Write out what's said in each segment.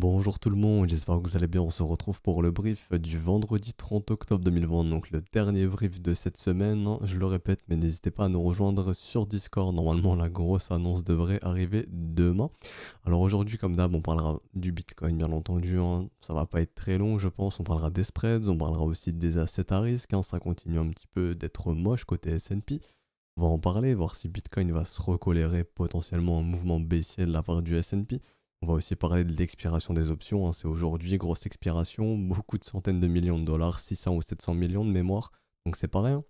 Bonjour tout le monde, j'espère que vous allez bien. On se retrouve pour le brief du vendredi 30 octobre 2020, donc le dernier brief de cette semaine, hein. Je le répète, mais n'hésitez pas à nous rejoindre sur Discord. Normalement, la grosse annonce devrait arriver demain. Alors aujourd'hui, comme d'hab, on parlera du Bitcoin, bien entendu, hein. Ça va pas être très long, je pense. On parlera des spreads, on parlera aussi des assets à risque, hein. Ça continue un petit peu d'être moche côté S&P. On va en parler, voir si Bitcoin va se recolérer potentiellement un mouvement baissier de la part du S&P. On va aussi parler de l'expiration des options, hein. C'est aujourd'hui, grosse expiration, beaucoup de centaines de millions de dollars, 600 ou 700 millions de mémoire, donc c'est pas rien.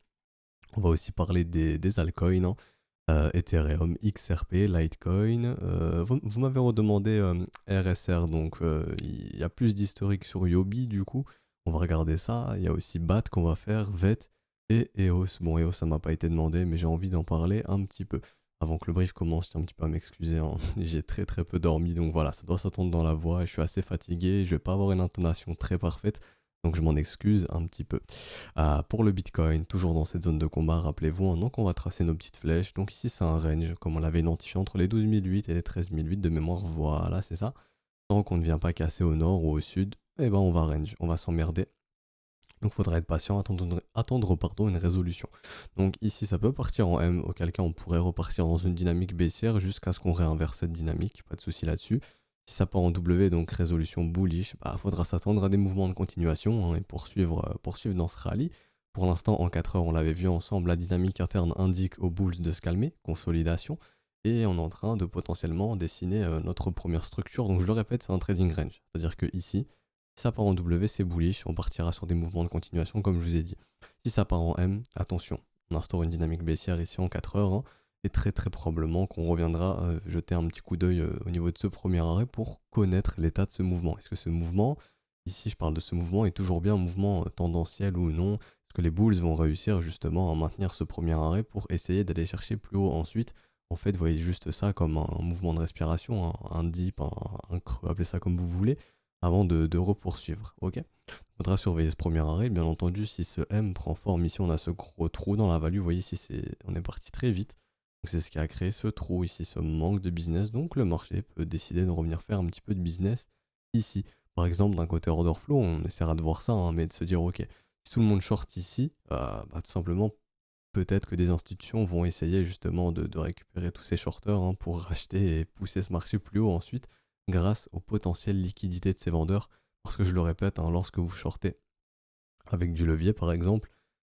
On va aussi parler des altcoins, hein. Ethereum, XRP, Litecoin. Vous m'avez redemandé RSR, donc il y a plus d'historique sur Yobi, du coup. On va regarder ça. Il y a aussi BAT qu'on va faire, VET et EOS. Bon, EOS, ça m'a pas été demandé, mais j'ai envie d'en parler un petit peu. Avant que le brief commence, je tiens un petit peu à m'excuser, hein. J'ai très très peu dormi, donc voilà, ça doit s'attendre dans la voix. Je suis assez fatigué, je vais pas avoir une intonation très parfaite, donc je m'en excuse un petit peu. Pour le Bitcoin, toujours dans cette zone de combat, rappelez-vous, hein, donc on va tracer nos petites flèches. Donc ici c'est un range, comme on l'avait identifié, entre les 12 008 et les 13 008 de mémoire, voilà, c'est ça. Tant qu'on ne vient pas casser au nord ou au sud, eh ben on va range, on va s'emmerder. Donc il faudra être patient, attendre pardon, une résolution. Donc ici ça peut partir en M, auquel cas on pourrait repartir dans une dynamique baissière jusqu'à ce qu'on réinverse cette dynamique, pas de souci là-dessus. Si ça part en W, donc résolution bullish, bah faudra s'attendre à des mouvements de continuation, hein, et poursuivre dans ce rallye. Pour l'instant en 4 heures on l'avait vu ensemble, la dynamique interne indique aux bulls de se calmer, consolidation, et on est en train de potentiellement dessiner notre première structure. Donc je le répète, c'est un trading range, c'est-à-dire que ici, si ça part en W, c'est bullish, on partira sur des mouvements de continuation comme je vous ai dit. Si ça part en M, attention, on instaure une dynamique baissière ici en 4 heures, hein, et très très probablement qu'on reviendra jeter un petit coup d'œil au niveau de ce premier arrêt pour connaître l'état de ce mouvement. Est-ce que ce mouvement, ici je parle de ce mouvement, est toujours bien un mouvement tendanciel ou non? Est-ce que les bulls vont réussir justement à maintenir ce premier arrêt pour essayer d'aller chercher plus haut ensuite? En fait, voyez juste ça comme un mouvement de respiration, un dip, un creux, appelez ça comme vous voulez, avant de repoursuivre, ok? Il faudra surveiller ce premier arrêt, bien entendu, si ce M prend forme, ici on a ce gros trou dans la value, vous voyez ici on est parti très vite, donc c'est ce qui a créé ce trou ici, ce manque de business, donc le marché peut décider de revenir faire un petit peu de business ici. Par exemple, d'un côté order flow, on essaiera de voir ça, hein, mais de se dire, ok, si tout le monde short ici, bah, tout simplement, peut-être que des institutions vont essayer justement de récupérer tous ces shorters, hein, pour racheter et pousser ce marché plus haut ensuite grâce aux potentielles liquidités de ces vendeurs. Parce que je le répète, hein, lorsque vous shortez avec du levier par exemple,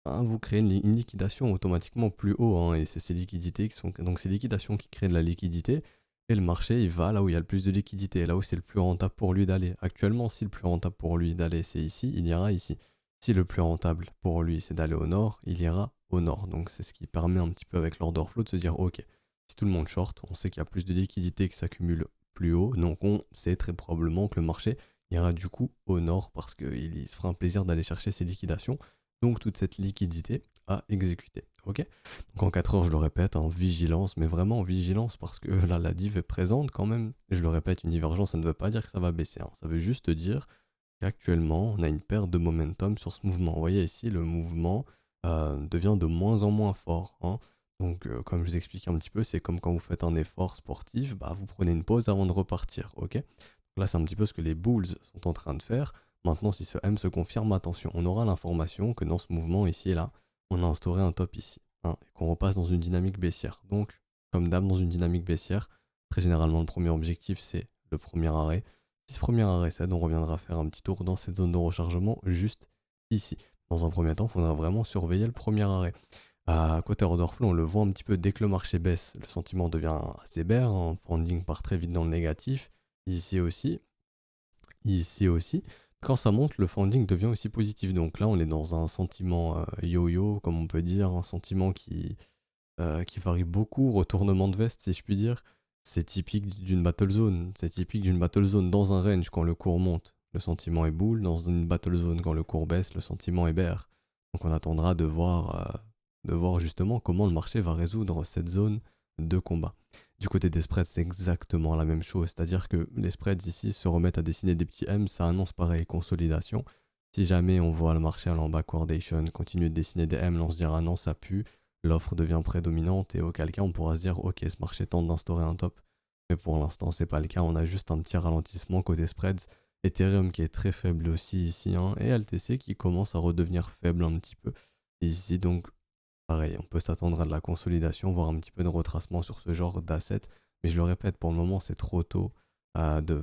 hein, vous créez une liquidation automatiquement plus haut, hein, et c'est ces liquidités qui sont donc ces liquidations qui créent de la liquidité, et le marché il va là où il y a le plus de liquidité, là où c'est le plus rentable pour lui d'aller. Actuellement, si le plus rentable pour lui d'aller c'est ici, il ira ici. Si le plus rentable pour lui c'est d'aller au nord, il ira au nord. Donc c'est ce qui permet un petit peu avec l'order flow de se dire ok, si tout le monde short, on sait qu'il y a plus de liquidité qui s'accumule plus haut, donc on sait très probablement que le marché ira du coup au nord parce qu'il se fera un plaisir d'aller chercher ses liquidations, donc toute cette liquidité à exécuter. Ok. Donc en 4 heures, je le répète, en vigilance, mais vraiment en vigilance parce que là, la div est présente quand même. Et je le répète, une divergence, ça ne veut pas dire que ça va baisser, hein. Ça veut juste dire qu'actuellement, on a une perte de momentum sur ce mouvement. Vous voyez ici, le mouvement devient de moins en moins fort, hein. Donc, comme je vous explique un petit peu, c'est comme quand vous faites un effort sportif, bah, vous prenez une pause avant de repartir, ok? Là, c'est un petit peu ce que les Bulls sont en train de faire. Maintenant, si ce M se confirme, attention, on aura l'information que dans ce mouvement ici et là, on a instauré un top ici, hein, et qu'on repasse dans une dynamique baissière. Donc, comme d'hab dans une dynamique baissière, très généralement, le premier objectif, c'est le premier arrêt. Si ce premier arrêt cède, on reviendra faire un petit tour dans cette zone de rechargement juste ici. Dans un premier temps, il faudra vraiment surveiller le premier arrêt. À côté order flow, on le voit un petit peu dès que le marché baisse, le sentiment devient assez bear, hein, funding part très vite dans le négatif. Ici aussi, ici aussi. Quand ça monte, le funding devient aussi positif. Donc là, on est dans un sentiment yo-yo, comme on peut dire, un sentiment qui varie beaucoup, retournement de veste, si je puis dire. C'est typique d'une battle zone. C'est typique d'une battle zone dans un range quand le cours monte. Le sentiment est bull. Dans une battle zone, quand le cours baisse, le sentiment est bear. Donc on attendra de voir justement comment le marché va résoudre cette zone de combat. Du côté des spreads, c'est exactement la même chose. C'est-à-dire que les spreads ici se remettent à dessiner des petits M, ça annonce pareil, consolidation. Si jamais on voit le marché allant en backwardation, continuer de dessiner des M, là on se dira non, ça pue, l'offre devient prédominante et auquel cas on pourra se dire ok, ce marché tente d'instaurer un top. Mais pour l'instant, c'est pas le cas. On a juste un petit ralentissement côté spreads. Ethereum qui est très faible aussi ici, hein, et LTC qui commence à redevenir faible un petit peu ici. Donc, pareil, on peut s'attendre à de la consolidation, voire un petit peu de retracement sur ce genre d'asset. Mais je le répète, pour le moment, c'est trop tôt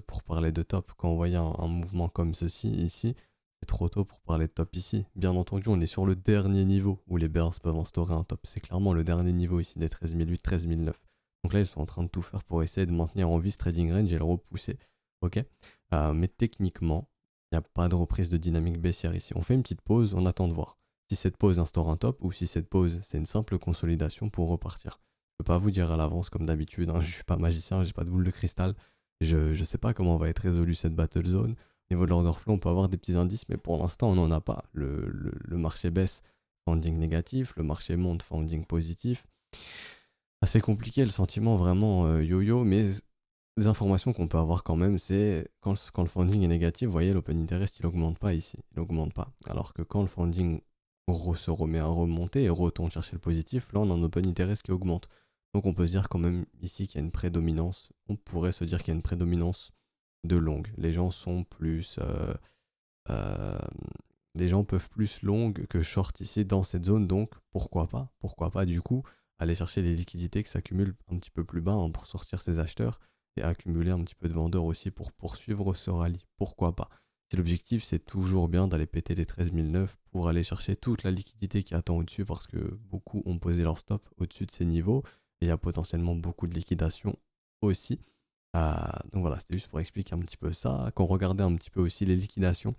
pour parler de top. Quand on voyait un mouvement comme ceci ici, c'est trop tôt pour parler de top ici. Bien entendu, on est sur le dernier niveau où les bears peuvent instaurer un top. C'est clairement le dernier niveau ici des 13008, 13009. Donc là, ils sont en train de tout faire pour essayer de maintenir en vie ce trading range et le repousser. Ok. Mais techniquement, il n'y a pas de reprise de dynamique baissière ici. On fait une petite pause, on attend de voir si cette pause instaure un top ou si cette pause c'est une simple consolidation pour repartir. Je peux pas vous dire à l'avance comme d'habitude, hein, je suis pas magicien, j'ai pas de boule de cristal. Je sais pas comment va être résolue cette battle zone. Au niveau de l'order flow, on peut avoir des petits indices, mais pour l'instant on n'en a pas. Le marché baisse, founding négatif, le marché monte, founding positif. Assez compliqué le sentiment vraiment yo-yo, mais les informations qu'on peut avoir quand même, c'est quand le funding est négatif, vous voyez, l'open interest il augmente pas ici, il augmente pas. Alors que quand le funding se remet à remonter et retourne chercher le positif, là on a un open interest qui augmente. Donc on peut se dire quand même ici qu'il y a une prédominance, on pourrait se dire qu'il y a une prédominance de long. Les gens sont plus... euh, les gens peuvent plus long que short ici dans cette zone, donc pourquoi pas du coup aller chercher les liquidités qui s'accumulent un petit peu plus bas, hein, pour sortir ces acheteurs et accumuler un petit peu de vendeurs aussi pour poursuivre ce rallye. Pourquoi pas? Si l'objectif c'est toujours bien d'aller péter les 13009 pour aller chercher toute la liquidité qui attend au-dessus parce que beaucoup ont posé leur stop au-dessus de ces niveaux et il y a potentiellement beaucoup de liquidation aussi. Donc voilà, c'était juste pour expliquer un petit peu ça. Quand on regardait un petit peu aussi les liquidations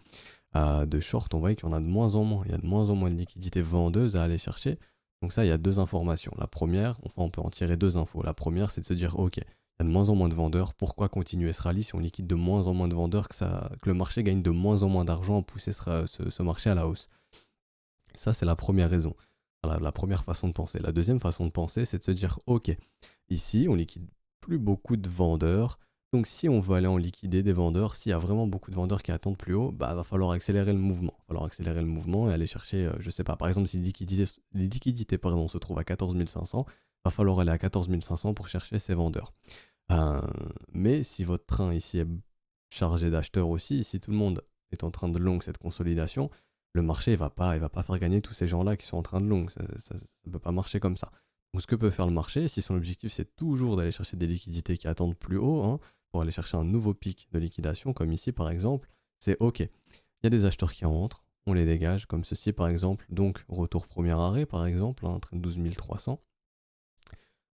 de short, on voit qu'il y en a de moins en moins. Il y a de moins en moins de liquidités vendeuses à aller chercher. Donc ça, il y a deux informations. La première, enfin on peut en tirer deux infos. La première, c'est de se dire, ok, il y a de moins en moins de vendeurs. Pourquoi continuer ce rallye si on liquide de moins en moins de vendeurs, que le marché gagne de moins en moins d'argent à pousser ce marché à la hausse? Ça, c'est la première raison. Voilà, la première façon de penser. La deuxième façon de penser, c'est de se dire, ok, ici, on liquide plus beaucoup de vendeurs. Donc si on veut aller en liquider des vendeurs, s'il y a vraiment beaucoup de vendeurs qui attendent plus haut, bah va falloir accélérer le mouvement. Va falloir accélérer le mouvement et aller chercher, je sais pas, par exemple, si les liquidités pardon, se trouvent à 14 500, va falloir aller à 14 500 pour chercher ces vendeurs. Euh, mais si votre train ici est chargé d'acheteurs aussi, si tout le monde est en train de long cette consolidation, le marché il va pas faire gagner tous ces gens-là qui sont en train de long. Ça peut pas marcher comme ça. Donc ce que peut faire le marché, si son objectif c'est toujours d'aller chercher des liquidités qui attendent plus haut, hein, pour aller chercher un nouveau pic de liquidation, comme ici par exemple, c'est ok, il y a des acheteurs qui rentrent, on les dégage, comme ceci par exemple, donc retour premier arrêt par exemple, hein, train de 12 300.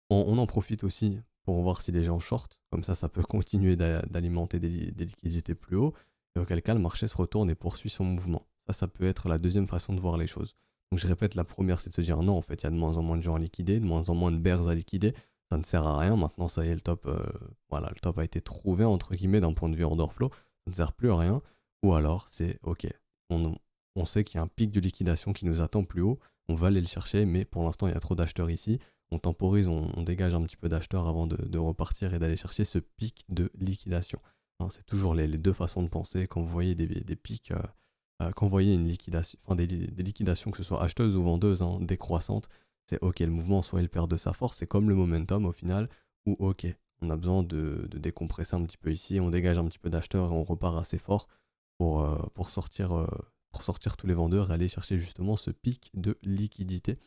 On en profite aussi pour voir si les gens shortent, comme ça peut continuer d'alimenter des liquidités plus haut, et auquel cas le marché se retourne et poursuit son mouvement. Ça peut être la deuxième façon de voir les choses. Donc je répète, la première c'est de se dire non, en fait il y a de moins en moins de gens à liquider, de moins en moins de bears à liquider, ça ne sert à rien, maintenant ça y est, le top, voilà, le top a été trouvé entre guillemets d'un point de vue order flow, ça ne sert plus à rien, ou alors c'est ok, on, on sait qu'il y a un pic de liquidation qui nous attend plus haut, on va aller le chercher, mais pour l'instant il y a trop d'acheteurs ici, on temporise, on dégage un petit peu d'acheteurs avant de repartir et d'aller chercher ce pic de liquidation. Hein, c'est toujours les deux façons de penser quand vous voyez des pics, quand vous voyez une liquidation, enfin des liquidations, que ce soit acheteuses ou vendeuses, hein, décroissantes, c'est ok, le mouvement soit il perd de sa force, c'est comme le momentum au final, ou ok, on a besoin de décompresser un petit peu ici, on dégage un petit peu d'acheteurs et on repart assez fort pour sortir tous les vendeurs et aller chercher justement ce pic de liquidité.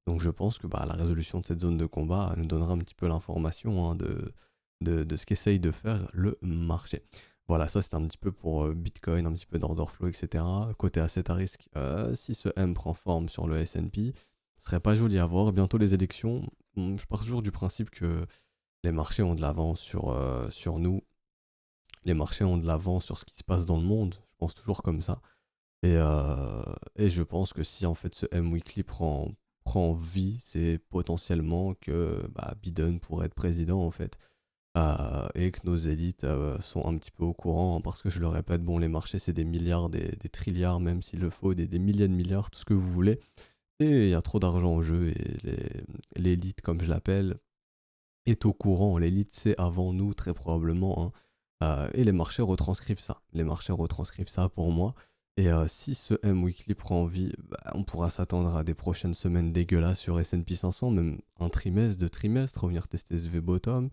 Donc je pense que la résolution de cette zone de combat nous donnera un petit peu l'information, hein, de ce qu'essaye de faire le marché. Voilà, ça c'est un petit peu pour Bitcoin, un petit peu d'order flow, etc. Côté asset à risque, si ce M prend forme sur le S&P, ce serait pas joli à voir. Bientôt les élections, je pars toujours du principe que les marchés ont de l'avance sur nous. Les marchés ont de l'avance sur ce qui se passe dans le monde. Je pense toujours comme ça. Et je pense que si en fait ce M-Weekly prend vie, c'est potentiellement que Biden pourrait être président en fait. Et que nos élites sont un petit peu au courant, hein, parce que je le répète, bon les marchés c'est des milliards, des trilliards même s'il le faut, des milliers de milliards, tout ce que vous voulez. Et il y a trop d'argent en jeu et l'élite comme je l'appelle est au courant. L'élite c'est avant nous très probablement, hein. Et les marchés retranscrivent ça. Les marchés retranscrivent ça pour moi. Et si ce M-Weekly prend vie, on pourra s'attendre à des prochaines semaines dégueulasses sur S&P 500, même un trimestre, deux trimestres, revenir tester ce V-bottom.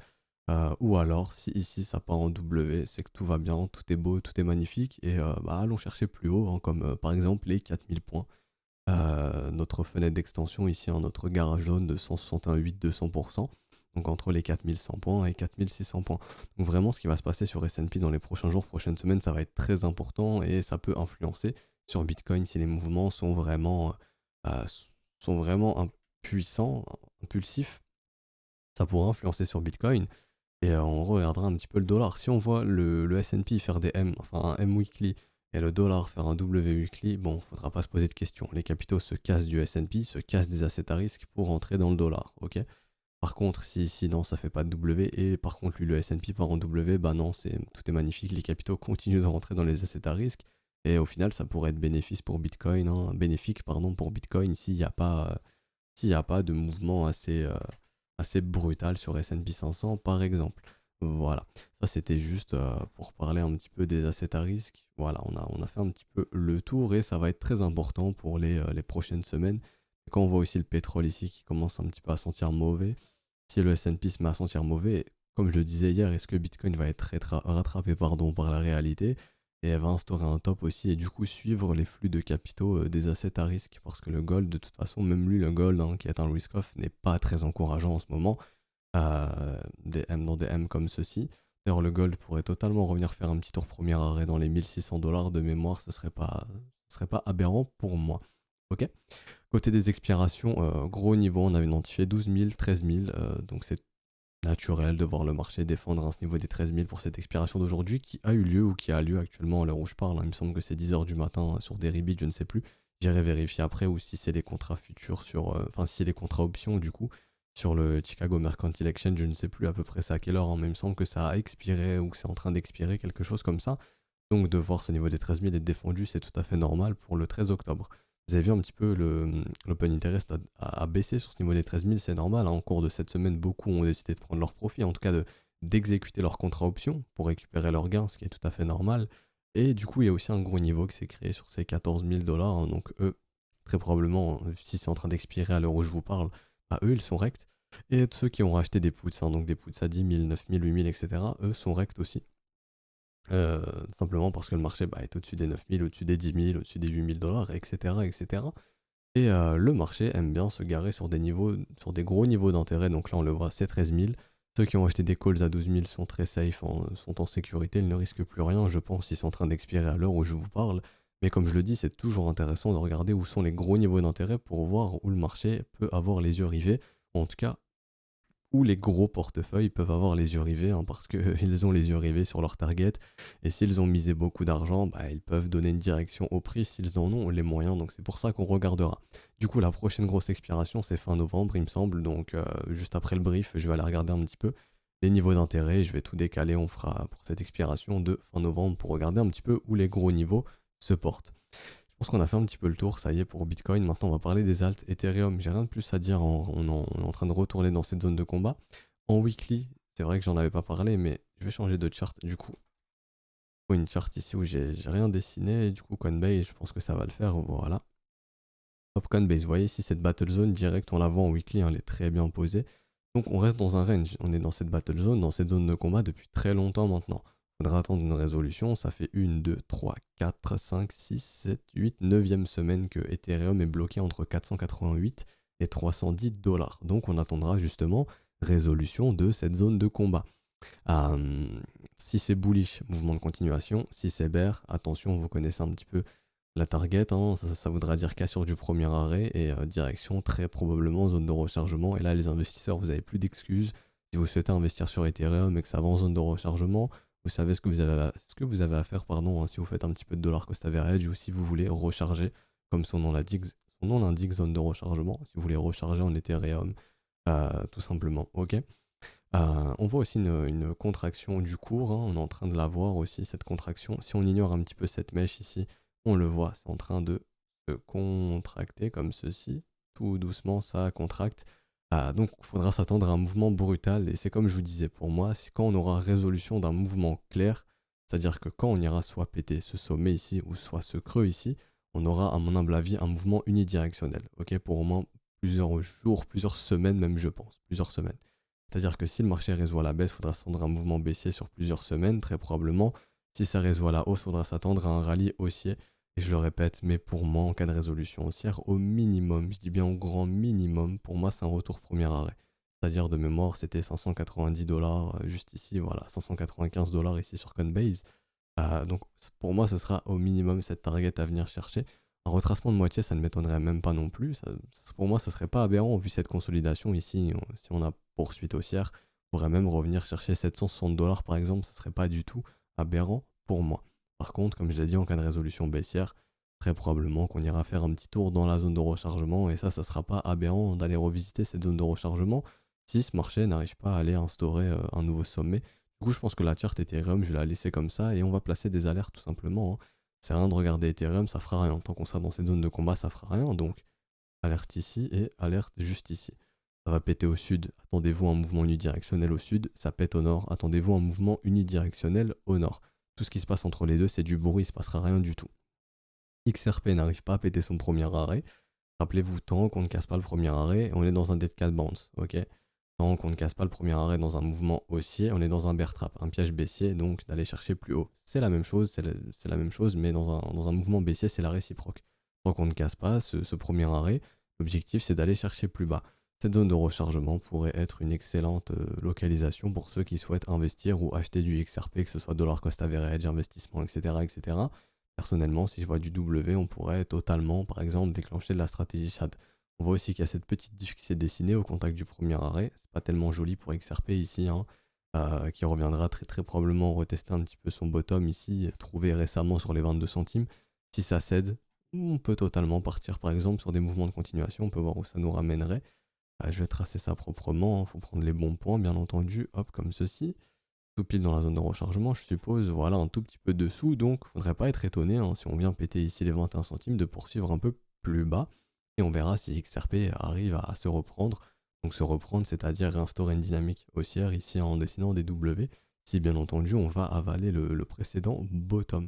Ou alors, si ici ça part en W, c'est que tout va bien, tout est beau, tout est magnifique. Et bah, allons chercher plus haut, hein, comme par exemple les 4000 points. Notre fenêtre d'extension ici, hein, notre garage jaune de 161,8-200%. Donc entre les 4100 points et 4600 points. Donc vraiment, ce qui va se passer sur S&P dans les prochains jours, prochaines semaines, ça va être très important et ça peut influencer sur Bitcoin si les mouvements euh, sont vraiment puissants, impulsifs. Ça pourrait influencer sur Bitcoin. Et on regardera un petit peu le dollar. Si on voit le S&P faire des M, enfin un M weekly, et le dollar faire un W weekly, bon, faudra pas se poser de questions. Les capitaux se cassent du S&P, se cassent des assets à risque pour rentrer dans le dollar, ok? Par contre, si ici, non, ça fait pas de W, et par contre, lui, le S&P part en W, bah non, tout est magnifique, les capitaux continuent de rentrer dans les assets à risque, et au final, ça pourrait être bénéfique pour Bitcoin, hein, bénéfique, pardon, pour Bitcoin s'il n'y a pas de mouvement assez brutal sur S&P 500 par exemple. Voilà, ça c'était juste pour parler un petit peu des assets à risque. Voilà, on a fait un petit peu le tour et ça va être très important pour les prochaines semaines. Quand on voit aussi le pétrole ici qui commence un petit peu à sentir mauvais, si le S&P se met à sentir mauvais, comme je le disais hier, est-ce que Bitcoin va être rattrapé pardon, par la réalité et elle va instaurer un top aussi et du coup suivre les flux de capitaux des assets à risque parce que le gold, de toute façon, même lui, le gold, hein, qui est un risk-off, n'est pas très encourageant en ce moment dans des M comme ceci. D'ailleurs, le gold pourrait totalement revenir faire un petit tour premier arrêt dans les 1600 $ de mémoire, ce serait pas aberrant pour moi. Ok. Côté des expirations, gros niveau, on avait identifié 12 000, 13 000, donc c'est naturel de voir le marché défendre à ce niveau des 13 000 pour cette expiration d'aujourd'hui qui a eu lieu ou qui a lieu actuellement à l'heure où je parle, hein. Il me semble que c'est 10 h du matin sur des Deribit, je ne sais plus. J'irai vérifier après ou si c'est les contrats futurs enfin si c'est les contrats options du coup sur le Chicago Mercantile Exchange, je ne sais plus à peu près c'est à quelle heure, hein, mais il me semble que ça a expiré ou que c'est en train d'expirer, quelque chose comme ça. Donc de voir ce niveau des 13 000 être défendu, c'est tout à fait normal pour le 13 octobre. Vous avez vu un petit peu l'open interest a baissé sur ce niveau des 13 000, c'est normal, hein. En cours de cette semaine, beaucoup ont décidé de prendre leur profit, en tout cas d'exécuter leur contrat option pour récupérer leurs gains, ce qui est tout à fait normal. Et du coup, il y a aussi un gros niveau qui s'est créé sur ces 14 000 $, hein. Donc eux, très probablement, si c'est en train d'expirer à l'heure où je vous parle, bah, eux, ils sont rects. Et ceux qui ont racheté des puts, hein, donc des puts à 10 000, 9 000, 8 000, etc., eux sont rects aussi. Simplement parce que le marché bah, est au-dessus des 9 000, au-dessus des 10 000, au-dessus des 8 000 $, etc. etc. Et le marché aime bien se garer sur des gros niveaux d'intérêt. Donc là, on le voit, c'est 13 000. Ceux qui ont acheté des calls à 12 000 sont très safe, sont en sécurité, ils ne risquent plus rien. Je pense qu'ils sont en train d'expirer à l'heure où je vous parle. Mais comme je le dis, c'est toujours intéressant de regarder où sont les gros niveaux d'intérêt pour voir où le marché peut avoir les yeux rivés. En tout cas, où les gros portefeuilles peuvent avoir les yeux rivés, hein, parce qu'ils ont les yeux rivés sur leur target. Et s'ils ont misé beaucoup d'argent, bah, ils peuvent donner une direction au prix s'ils en ont les moyens. Donc c'est pour ça qu'on regardera. Du coup, la prochaine grosse expiration, c'est fin novembre, il me semble. Donc juste après le brief, je vais aller regarder un petit peu les niveaux d'intérêt. Je vais tout décaler. On fera pour cette expiration de fin novembre pour regarder un petit peu où les gros niveaux se portent. Je pense qu'on a fait un petit peu le tour, ça y est, pour Bitcoin. Maintenant, on va parler des alts. Ethereum, j'ai rien de plus à dire, on est en train de retourner dans cette zone de combat. En weekly, c'est vrai que j'en avais pas parlé, mais je vais changer de chart. Du coup, une chart ici où j'ai rien dessiné, et du coup, Coinbase, je pense que ça va le faire. Voilà. Hop, Coinbase, vous voyez ici, cette battle zone direct, on la voit en weekly, hein, elle est très bien posée. Donc, on reste dans un range. On est dans cette battle zone, dans cette zone de combat depuis très longtemps maintenant. Faudra attendre une résolution, ça fait 1, 2, 3, 4, 5, 6, 7, 8, 9e semaine que Ethereum est bloqué entre 488 et 310 $. Donc on attendra justement résolution de cette zone de combat. Si c'est bullish, mouvement de continuation. Si c'est bear, attention, vous connaissez un petit peu la target, hein, ça voudra dire cassure du premier arrêt et direction très probablement zone de rechargement. Et là, les investisseurs, vous n'avez plus d'excuses. Si vous souhaitez investir sur Ethereum et que ça va en zone de rechargement, vous savez ce que vous avez à faire, pardon, hein, si vous faites un petit peu de dollar cost average ou si vous voulez recharger, comme son nom l'indique, zone de rechargement, si vous voulez recharger en Ethereum, tout simplement, ok. On voit aussi une contraction du cours, hein, on est en train de la voir aussi, cette contraction. Si on ignore un petit peu cette mèche ici, on le voit, c'est en train de se contracter comme ceci. Tout doucement, ça contracte. Donc, il faudra s'attendre à un mouvement brutal. Et c'est comme je vous disais, pour moi, c'est quand on aura résolution d'un mouvement clair, c'est-à-dire que quand on ira soit péter ce sommet ici, ou soit ce creux ici, on aura, à mon humble avis, un mouvement unidirectionnel. Ok, pour au moins plusieurs jours, plusieurs semaines même, je pense. Plusieurs semaines. C'est-à-dire que si le marché réseau à la baisse, il faudra s'attendre à un mouvement baissier sur plusieurs semaines, très probablement. Si ça réseau à la hausse, il faudra s'attendre à un rallye haussier. Et je le répète, mais pour moi, en cas de résolution haussière, au minimum, je dis bien au grand minimum, pour moi, c'est un retour premier arrêt. C'est-à-dire de mémoire, c'était 590 dollars juste ici, voilà, 595 dollars ici sur Coinbase. Donc pour moi, ce sera au minimum cette target à venir chercher. Un retracement de moitié, ça ne m'étonnerait même pas non plus. Pour moi, ça serait pas aberrant vu cette consolidation ici. Si on a poursuite haussière, on pourrait même revenir chercher 760 dollars par exemple. Ça serait pas du tout aberrant pour moi. Par contre, comme je l'ai dit, en cas de résolution baissière, très probablement qu'on ira faire un petit tour dans la zone de rechargement. Et ça sera pas aberrant d'aller revisiter cette zone de rechargement si ce marché n'arrive pas à aller instaurer un nouveau sommet. Du coup, je pense que la charte Ethereum, je vais la laisser comme ça et on va placer des alertes tout simplement, hein. C'est rien de regarder Ethereum, ça fera rien. Tant qu'on sera dans cette zone de combat, ça fera rien. Donc, alerte ici et alerte juste ici. Ça va péter au sud, attendez-vous un mouvement unidirectionnel au sud. Ça pète au nord, attendez-vous un mouvement unidirectionnel au nord. Tout ce qui se passe entre les deux, c'est du bruit, il ne se passera rien du tout. XRP n'arrive pas à péter son premier arrêt. Rappelez-vous, tant qu'on ne casse pas le premier arrêt, on est dans un dead cat bounce, ok? Tant qu'on ne casse pas le premier arrêt dans un mouvement haussier, on est dans un bear trap, un piège baissier, donc d'aller chercher plus haut. C'est la même chose, c'est la même chose, mais dans un mouvement baissier, c'est la réciproque. Tant qu'on ne casse pas ce premier arrêt, l'objectif c'est d'aller chercher plus bas. Cette zone de rechargement pourrait être une excellente localisation pour ceux qui souhaitent investir ou acheter du XRP, que ce soit dollar cost average, investissement, etc., etc. Personnellement, si je vois du W, on pourrait totalement, par exemple, déclencher de la stratégie Shad. On voit aussi qu'il y a cette petite diff qui s'est dessinée au contact du premier arrêt. C'est pas tellement joli pour XRP ici, hein, qui reviendra très probablement retester un petit peu son bottom ici, trouvé récemment sur les 22 centimes. Si ça cède, on peut totalement partir par exemple sur des mouvements de continuation. On peut voir où ça nous ramènerait. Je vais tracer ça proprement. Il faut prendre les bons points, bien entendu. Hop, comme ceci. Tout pile dans la zone de rechargement, je suppose, voilà, un tout petit peu dessous, donc faudrait pas être étonné, hein, si on vient péter ici les 21 centimes, de poursuivre un peu plus bas, et on verra si XRP arrive à se reprendre, donc se reprendre, c'est-à-dire réinstaurer une dynamique haussière ici en dessinant des W, si bien entendu on va avaler le précédent bottom.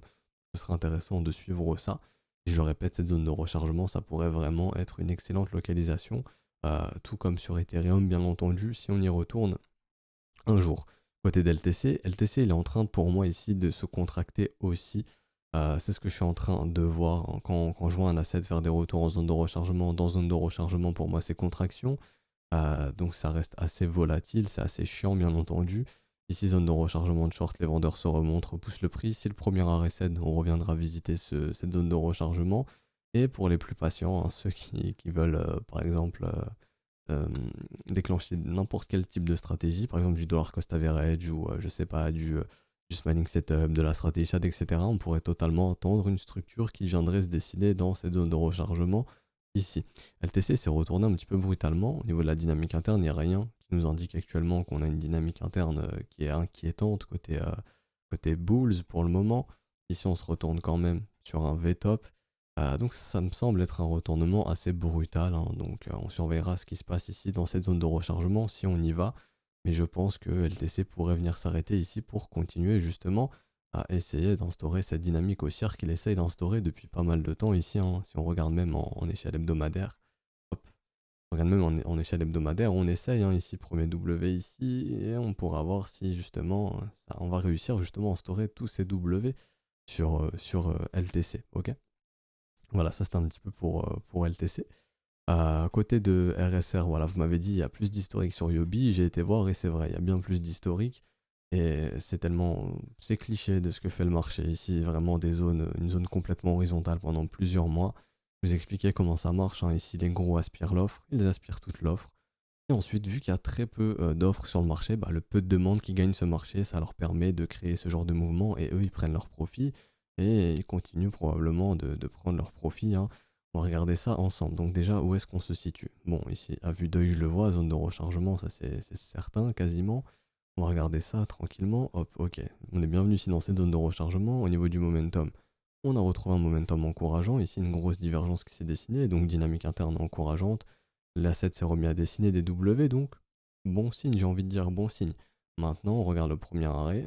Ce sera intéressant de suivre ça, et je le répète, cette zone de rechargement, ça pourrait vraiment être une excellente localisation, tout comme sur Ethereum, bien entendu, si on y retourne un jour. Côté d'LTC, LTC il est en train pour moi ici de se contracter aussi. C'est ce que je suis en train de voir, hein, quand je vois un asset faire des retours en zone de rechargement. Dans zone de rechargement, pour moi c'est contraction. Donc ça reste assez volatile, c'est assez chiant bien entendu. Ici zone de rechargement de short, les vendeurs se remontent, repoussent le prix. Si le premier arrêt cède, on reviendra visiter cette zone de rechargement. Et pour les plus patients, hein, ceux qui veulent par exemple euh, déclencher n'importe quel type de stratégie, par exemple du dollar cost average ou je sais pas, du smiling setup, de la stratégie chat, etc. On pourrait totalement attendre une structure qui viendrait se décider dans cette zone de rechargement ici. LTC s'est retourné un petit peu brutalement. Au niveau de la dynamique interne, il n'y a rien qui nous indique actuellement qu'on a une dynamique interne qui est inquiétante côté bulls pour le moment. Ici, on se retourne quand même sur un V-top. Donc ça me semble être un retournement assez brutal, hein. Donc on surveillera ce qui se passe ici dans cette zone de rechargement si on y va. Mais je pense que LTC pourrait venir s'arrêter ici pour continuer justement à essayer d'instaurer cette dynamique haussière qu'il essaye d'instaurer depuis pas mal de temps ici, hein. Si on regarde même en échelle hebdomadaire, hop, on regarde même en échelle hebdomadaire, on essaye, hein, ici, premier W ici, et on pourra voir si justement on va réussir justement à instaurer tous ces W sur LTC, ok? Voilà, ça c'était un petit peu pour LTC. À côté de RSR, voilà, vous m'avez dit il y a plus d'historique sur Yobi, j'ai été voir et c'est vrai, il y a bien plus d'historique. Et c'est cliché de ce que fait le marché ici, vraiment une zone complètement horizontale pendant plusieurs mois. Je vous expliquer comment ça marche, hein. Ici les gros aspirent l'offre, ils aspirent toute l'offre. Et ensuite, vu qu'il y a très peu d'offres sur le marché, bah, le peu de demandes qui gagnent ce marché, ça leur permet de créer ce genre de mouvement et eux, ils prennent leur profit et ils continuent probablement de prendre leur profit, hein. On va regarder ça ensemble. Donc déjà, où est-ce qu'on se situe? Bon, ici, à vue d'œil, je le vois, zone de rechargement, ça c'est certain, quasiment. On va regarder ça tranquillement. Hop, ok. On est bienvenu ici dans cette zone de rechargement. Au niveau du momentum, on a retrouvé un momentum encourageant. Ici, une grosse divergence qui s'est dessinée, donc dynamique interne encourageante. L'asset s'est remis à dessiner des W, donc bon signe, j'ai envie de dire bon signe. Maintenant, on regarde le premier arrêt.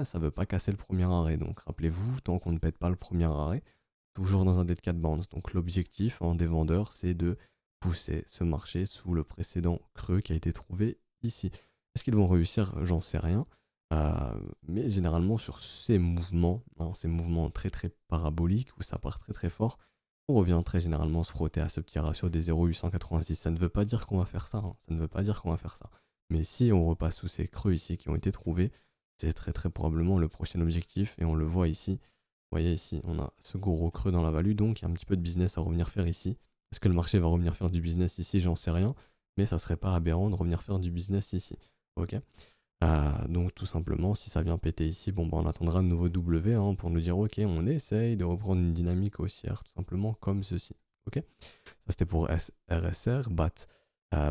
Ça veut pas casser le premier arrêt. Donc rappelez-vous, tant qu'on ne pète pas le premier arrêt, toujours dans un dead cat bounce. Donc l'objectif des vendeurs, c'est de pousser ce marché sous le précédent creux qui a été trouvé ici. Est-ce qu'ils vont réussir? J'en sais rien. Mais généralement sur ces mouvements, hein, ces mouvements très très paraboliques où ça part très très fort, on revient très généralement se frotter à ce petit ratio des 0,886. Ça ne veut pas dire qu'on va faire ça, hein, ça ne veut pas dire qu'on va faire ça. Mais si on repasse sous ces creux ici qui ont été trouvés, c'est très très probablement le prochain objectif et on le voit ici. Vous voyez ici, on a ce gros creux dans la value, donc il y a un petit peu de business à revenir faire ici. Est-ce que le marché va revenir faire du business ici? J'en sais rien, mais ça serait pas aberrant de revenir faire du business ici. Ok. Donc tout simplement, si ça vient péter ici, bon bah on attendra de nouveau W hein, pour nous dire ok, on essaye de reprendre une dynamique haussière, tout simplement comme ceci. Ok. Ça c'était pour RSR, BAT.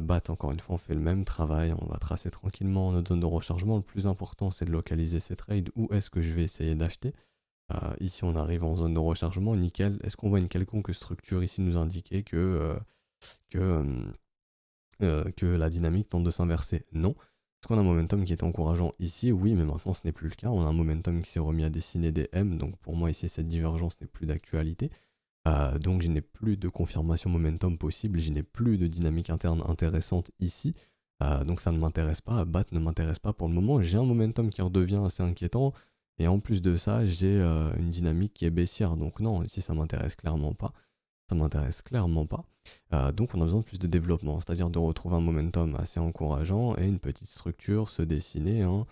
BAT, encore une fois, on fait le même travail, on va tracer tranquillement notre zone de rechargement. Le plus important, c'est de localiser ces trades. Où est-ce que je vais essayer d'acheter? Ici, on arrive en zone de rechargement, nickel. Est-ce qu'on voit une quelconque structure ici nous indiquer que, que la dynamique tente de s'inverser? Non. Est-ce qu'on a un momentum qui est encourageant ici? Oui, mais maintenant ce n'est plus le cas. On a un momentum qui s'est remis à dessiner des M, donc pour moi ici cette divergence n'est plus d'actualité. Donc je n'ai plus de confirmation momentum possible, je n'ai plus de dynamique interne intéressante ici. Donc ça ne m'intéresse pas, BAT ne m'intéresse pas pour le moment. J'ai un momentum qui redevient assez inquiétant. Et en plus de ça, j'ai une dynamique qui est baissière. Donc non, ici ça m'intéresse clairement pas. Ça m'intéresse clairement pas. Donc on a besoin de plus de développement, c'est-à-dire de retrouver un momentum assez encourageant et une petite structure se dessiner hein,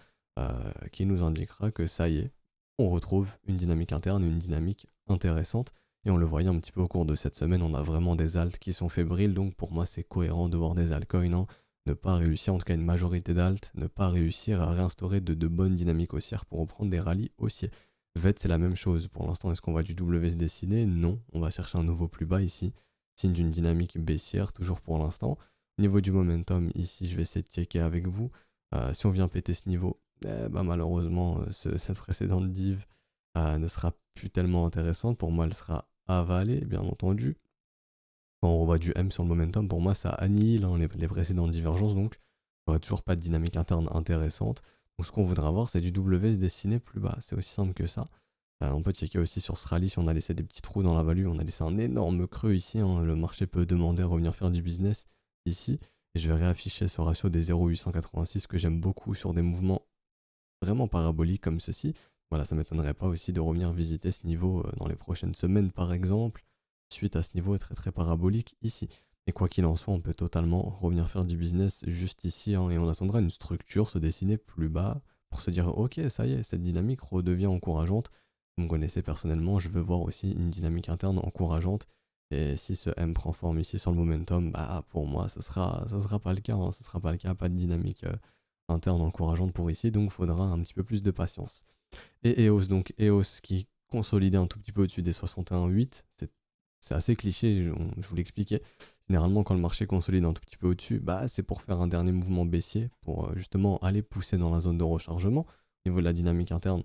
qui nous indiquera que ça y est, on retrouve une dynamique interne, une dynamique intéressante. Et on le voyait un petit peu au cours de cette semaine, on a vraiment des alts qui sont fébriles, donc pour moi c'est cohérent de voir des altcoins hein, ne pas réussir, en tout cas une majorité d'alt, ne pas réussir à réinstaurer de bonnes dynamiques haussières pour reprendre des rallyes haussiers. VET c'est la même chose, pour l'instant est-ce qu'on va du W se dessiner? Non, on va chercher un nouveau plus bas ici, signe d'une dynamique baissière toujours pour l'instant. Au niveau du momentum, ici je vais essayer de checker avec vous, si on vient péter ce niveau, bah, malheureusement cette précédente div ne sera plus tellement intéressante, pour moi elle sera avalée bien entendu. Quand on revoit du M sur le momentum, pour moi ça annihile hein, les précédentes divergences, donc il n'y aurait toujours pas de dynamique interne intéressante. Donc ce qu'on voudra voir, c'est du W se dessiner plus bas, c'est aussi simple que ça. On peut checker aussi sur ce rallye si on a laissé des petits trous dans la value, on a laissé un énorme creux ici, hein. Le marché peut demander à revenir faire du business ici. Et je vais réafficher ce ratio des 0,886 que j'aime beaucoup sur des mouvements vraiment paraboliques comme ceci. Voilà, ça m'étonnerait pas aussi de revenir visiter ce niveau dans les prochaines semaines par exemple, suite à ce niveau très très parabolique ici. Et quoi qu'il en soit, on peut totalement revenir faire du business juste ici hein, et on attendra une structure se dessiner plus bas pour se dire ok, ça y est, cette dynamique redevient encourageante. Vous me connaissez personnellement, je veux voir aussi une dynamique interne encourageante. Et si ce M prend forme ici sur le momentum, bah pour moi, ça sera pas le cas. Hein, ça sera pas le cas, pas de dynamique interne encourageante pour ici, donc il faudra un petit peu plus de patience. Et EOS, donc EOS qui consolidait un tout petit peu au-dessus des 61,8, c'est assez cliché, je vous l'expliquais. Généralement, quand le marché consolide un tout petit peu au-dessus, bah, c'est pour faire un dernier mouvement baissier, pour justement aller pousser dans la zone de rechargement. Au niveau de la dynamique interne,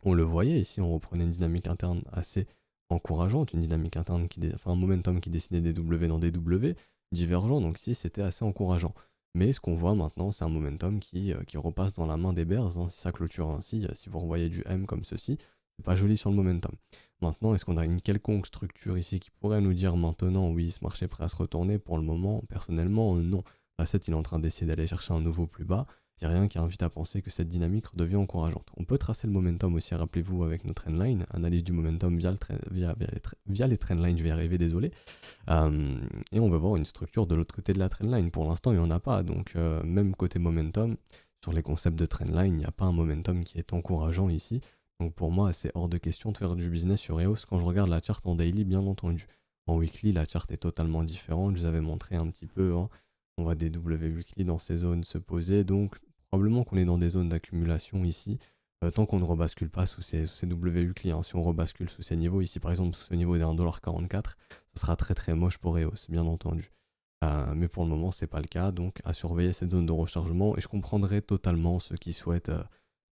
on le voyait ici, on reprenait une dynamique interne assez encourageante, une dynamique interne enfin un momentum qui dessinait des W dans des W, divergent, donc ici c'était assez encourageant. Mais ce qu'on voit maintenant, c'est un momentum qui repasse dans la main des bears, hein, si ça clôture ainsi, si vous revoyez du M comme ceci, c'est pas joli sur le momentum. Maintenant, est-ce qu'on a une quelconque structure ici qui pourrait nous dire maintenant, oui, ce marché est prêt à se retourner? Pour le moment, personnellement, non. L'asset, il est en train d'essayer d'aller chercher un nouveau plus bas. Il n'y a rien qui invite à penser que cette dynamique redevient encourageante. On peut tracer le momentum aussi, rappelez-vous, avec nos trendlines, analyse du momentum via les trendlines, je vais y arriver, désolé. Et on va voir une structure de l'autre côté de la trendline. Pour l'instant, il n'y en a pas, donc même côté momentum, sur les concepts de trendline, il n'y a pas un momentum qui est encourageant ici. Donc pour moi, c'est hors de question de faire du business sur EOS quand je regarde la charte en daily, bien entendu. En weekly, la charte est totalement différente, je vous avais montré un petit peu, hein. On voit des W weekly dans ces zones se poser, donc probablement qu'on est dans des zones d'accumulation ici, tant qu'on ne rebascule pas sous ces W weekly. Hein. Si on rebascule sous ces niveaux, ici par exemple sous ce niveau des 1,44$, ça sera très très moche pour EOS, bien entendu. Mais pour le moment, c'est pas le cas, donc à surveiller cette zone de rechargement, et je comprendrai totalement ceux qui souhaitent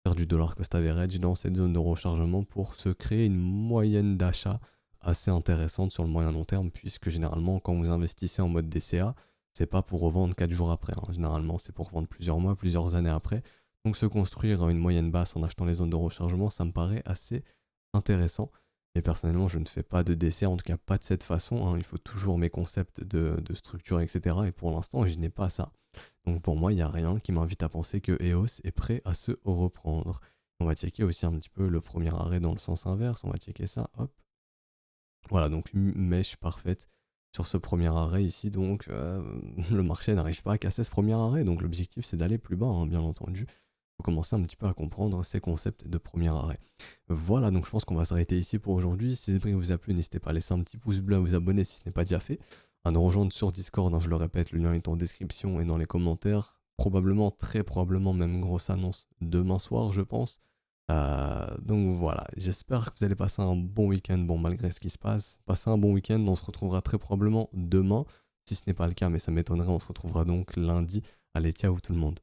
faire du dollar cost average dans cette zone de rechargement pour se créer une moyenne d'achat assez intéressante sur le moyen long terme, puisque généralement quand vous investissez en mode DCA, c'est pas pour revendre 4 jours après, hein. Généralement c'est pour revendre plusieurs mois, plusieurs années après. Donc se construire une moyenne basse en achetant les zones de rechargement, ça me paraît assez intéressant. Et personnellement, je ne fais pas de DCA, en tout cas pas de cette façon, hein. Il faut toujours mes concepts de structure, etc. Et pour l'instant, je n'ai pas ça. Donc pour moi, il n'y a rien qui m'invite à penser que EOS est prêt à se reprendre. On va checker aussi un petit peu le premier arrêt dans le sens inverse. On va checker ça. Hop. Voilà, donc une mèche parfaite sur ce premier arrêt ici. Donc le marché n'arrive pas à casser ce premier arrêt. Donc l'objectif, c'est d'aller plus bas, hein, bien entendu. Faut commencer un petit peu à comprendre ces concepts de premier arrêt. Voilà, donc je pense qu'on va s'arrêter ici pour aujourd'hui. Si cette vidéo vous a plu, n'hésitez pas à laisser un petit pouce bleu, à vous abonner si ce n'est pas déjà fait, à nous rejoindre sur Discord, hein, je le répète, le lien est en description et dans les commentaires. Probablement, très probablement même grosse annonce demain soir, je pense. Donc voilà, j'espère que vous allez passer un bon week-end, bon malgré ce qui se passe. Passez un bon week-end, on se retrouvera très probablement demain. Si ce n'est pas le cas, mais ça m'étonnerait, on se retrouvera donc lundi. Allez, ciao tout le monde.